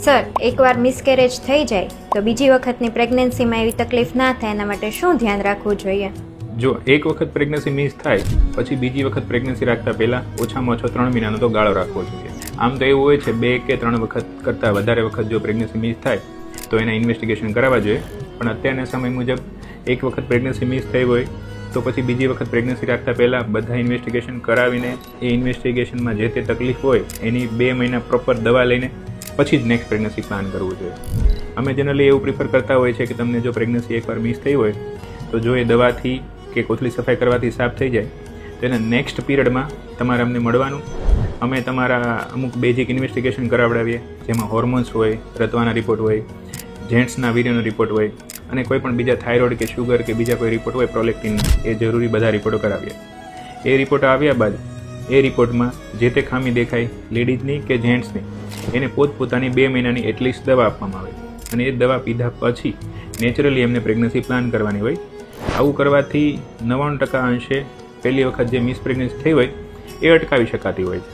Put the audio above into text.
Sir, એકવાર miscarriage થઈ જાય તો બીજી વખતની પ્રેગ્નન્સીમાં એવી તકલીફ ના થાય એના માટે શું ધ્યાન રાખવું જોઈએ? જો એક વખત પ્રેગ્નન્સી મિસ થાય પછી બીજી વખત પ્રેગ્નન્સી રાખતા પહેલાં ઓછામાં ઓછો 3 મહિનાનો તો ગાળો રાખવો જોઈએ. આમ તો એવું હોય છે 2 કે 3 વખત કરતાં વધારે વખત જો પ્રેગ્નન્સી મિસ થાય તો એના ઇન્વેસ્ટિગેશન કરાવવા જોઈએ. પણ અત્યારના સમય મુજબ એક વખત પ્રેગ્નન્સી મિસ થઈ હોય તો પછી બીજી વખત પ્રેગ્નન્સી રાખતા પહેલાં બધા ઇન્વેસ્ટિગેશન કરાવીને એ ઇન્વેસ્ટિગેશનમાં જે તે તકલીફ હોય એની 2 મહિના પ્રોપર દવા લઈને પછી જ નેક્સ્ટ પ્રેગ્નન્સી પ્લાન કરવું જોઈએ. અમે જનરલી એવું પ્રિફર કરતા હોય છે કે તમને જો પ્રેગ્નન્સી એકવાર મિસ થઈ હોય તો જો એ દવાથી કે કોથળી સફાઈ કરવાથી સાફ થઈ જાય તો એના નેક્સ્ટ પીરિયડમાં તમારે અમને મળવાનું. અમે તમારા અમુક બેઝિક ઇન્વેસ્ટિગેશન કરાવડાવીએ જેમાં હોર્મોન્સ હોય, રતવાના રિપોર્ટ હોય, જેન્ટ્સના વીર્યનો રિપોર્ટ હોય અને કોઈ પણ બીજા થાઇરોઇડ કે શુગર કે બીજા કોઈ રિપોર્ટ હોય પ્રોલેક્ટિન, એ જરૂરી બધા રિપોર્ટો કરાવીએ. એ રિપોર્ટ આવ્યા બાદ એ રિપોર્ટમાં જે તે ખામી દેખાય લેડીઝની કે જેન્ટ્સની એને પોતપોતાની 2 મહિનાની એટલીસ્ટ દવા આપવામાં આવે અને એ દવા પીધા પછી નેચરલી એમને પ્રેગ્નન્સી પ્લાન કરવાની હોય. આવું કરવાથી 99% અંશે પહેલી વખત જે મિસ પ્રેગ્નન્સી થઈ હોય એ અટકાવી શકાતી હોય છે.